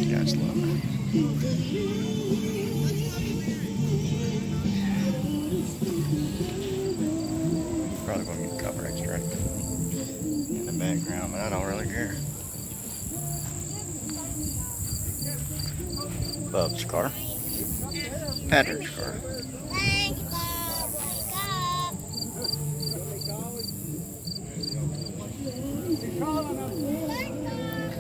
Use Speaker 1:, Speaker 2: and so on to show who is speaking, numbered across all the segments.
Speaker 1: Guys love it. Probably gonna get cover extract in the background, but I don't really care. Bub's car. Patrick's car.
Speaker 2: Thanks, Bob. Wake up.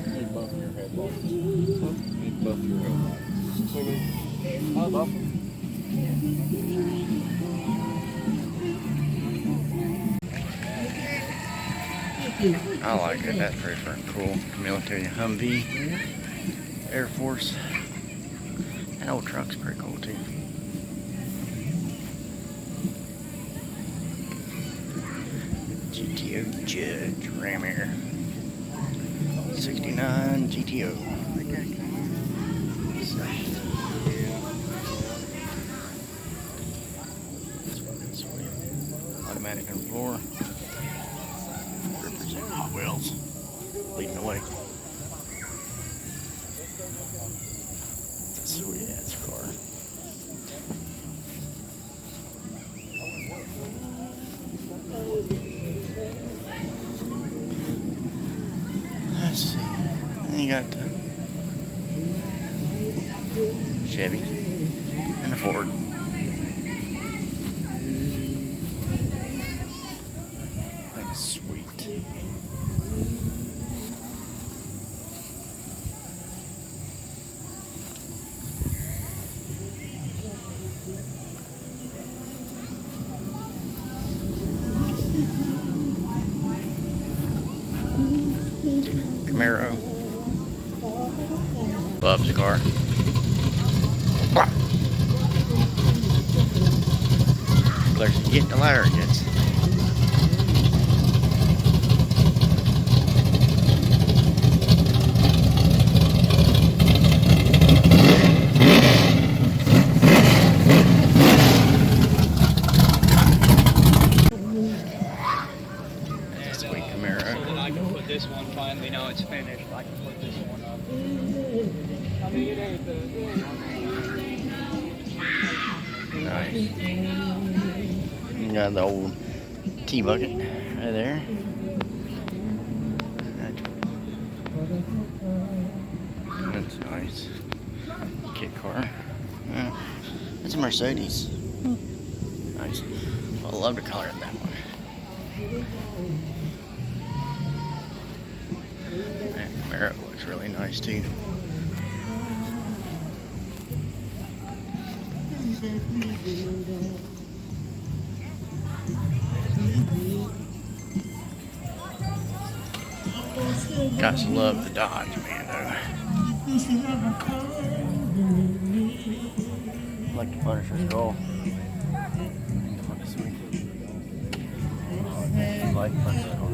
Speaker 3: Need both your headlights. Need both your headlights. Both?
Speaker 1: I like it. That's pretty freaking cool. Military Humvee. Air Force. That old truck's pretty cool too. GTO Judge Ram Air 69 GTO. That's fucking sweet. Automatic on the floor. Represent Hot Wheels. Leading the way. It's a sweet ass car. Let's see. Then you got the Chevy and the Ford. That's sweet. Camaro. Bub's car. Clerks getting the ladder against. Sweet Camaro.
Speaker 4: So then I can put this one finally. Now it's finished. I can put this one up. I mean, it ain't
Speaker 1: Nice. You got the old tea bucket right there. That's nice. Kit car. Yeah. It's a Mercedes. Nice. I love the color of that one. That Camaro looks really nice too. Gotta love the Dodge, man, though. I like the Punisher skull. I like the Punisher skull.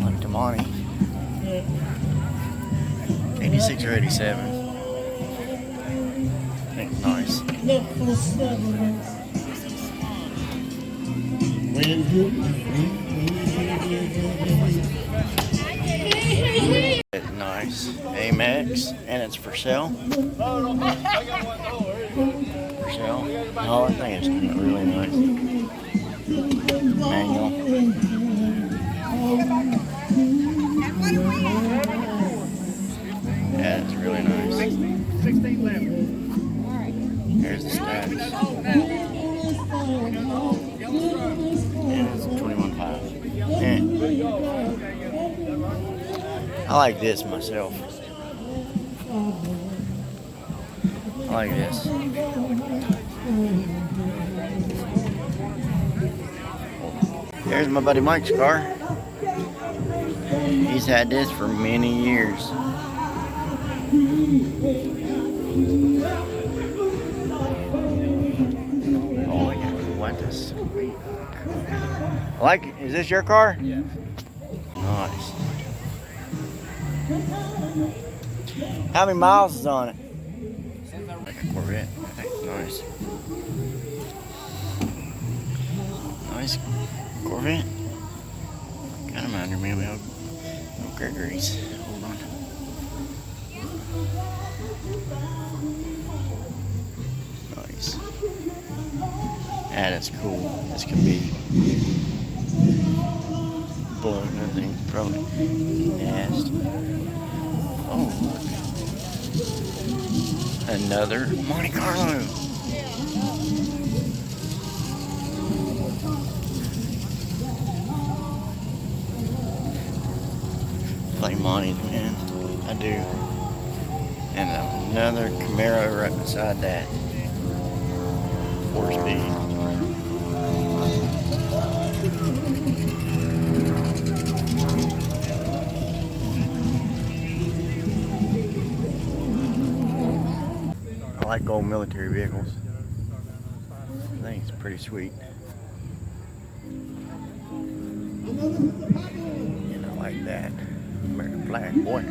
Speaker 1: Like the Monty. 86 or 87. I think it's nice. It's nice. Amex, and it's for sale. For sale. Oh, I think it's really nice. Manual. Yeah, it's really nice.
Speaker 4: 16 left.
Speaker 1: Here's the stats. Yeah, it's 21.5. Yeah. I like this myself. I like this. There's my buddy Mike's car. He's had this for many years. Oh, yeah. What a sweet car. I like it. Is this your car?
Speaker 4: Yeah.
Speaker 1: Nice. How many miles is on it? Like a Corvette. Hey, nice. Nice Corvette. Kind of reminded me of old Gregory's. Hold on. Nice. That is cool. This could be blowing everything from nest. Oh, look. Another Monte Carlo. Play Montes, man. I do. And another Camaro right beside that. 4-speed. I like old military vehicles. I think it's pretty sweet. And I like that. American flag, boy.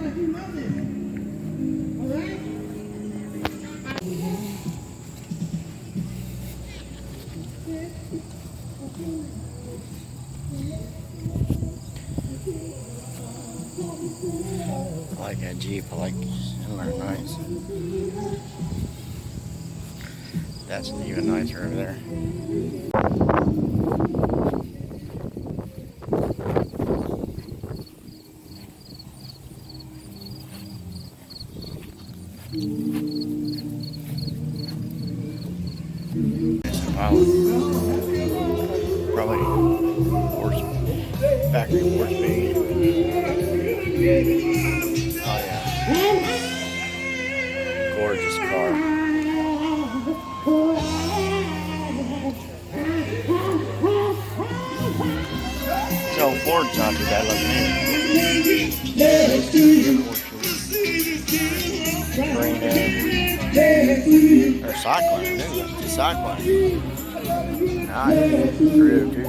Speaker 1: I like that Jeep. I like they're nice. That's even nicer over there. It's a pilot. Probably factory 4-speed. Oh yeah. Gorgeous car. So Ford's not too bad looking either. Green egg. Or Cyclone, too. It's a Cyclone. Nice. Crew, too.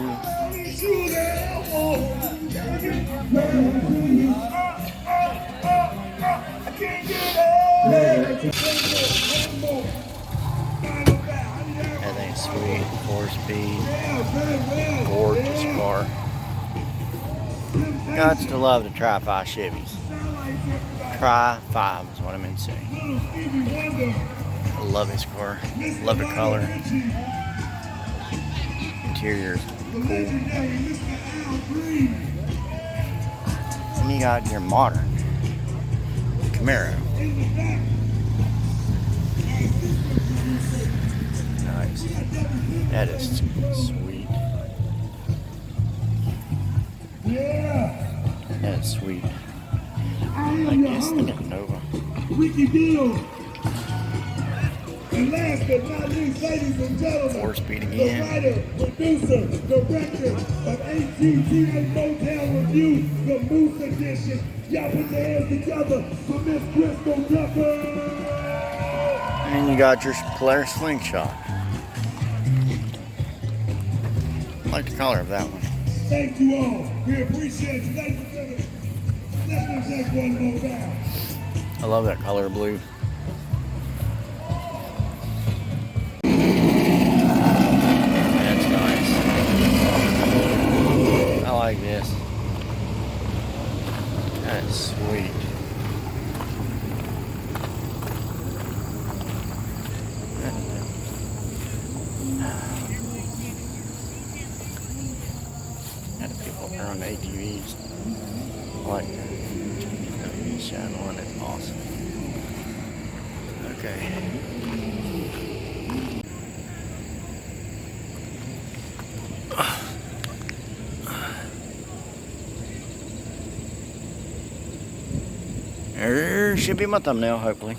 Speaker 1: That thing's sweet. 4-speed. Gorgeous car. Gots to love the Tri-5 Chevys. Tri-5 is what I meant to say. I love this car. Love the color. Interior is cool. And you got your modern Camaro. Nice. That is sweet. That's sweet. I guess the Nova.
Speaker 5: Ricky Deal. And last but not least, ladies and gentlemen,
Speaker 1: 4-speed
Speaker 5: the
Speaker 1: again.
Speaker 5: writer, producer, director of ATTA Motel Review, the Moose Edition. Y'all put your hands together for Miss Crystal Tucker.
Speaker 1: And you got your Polaris Slingshot. I like the color of that one.
Speaker 5: Thank you all. We appreciate you, ladies and gentlemen. Let's take one more down.
Speaker 1: I love that color blue. That's nice. I like this. That's sweet. Got people that are on ATVs. I like that. Shine one, it's awesome. Okay. There should be my thumbnail, hopefully.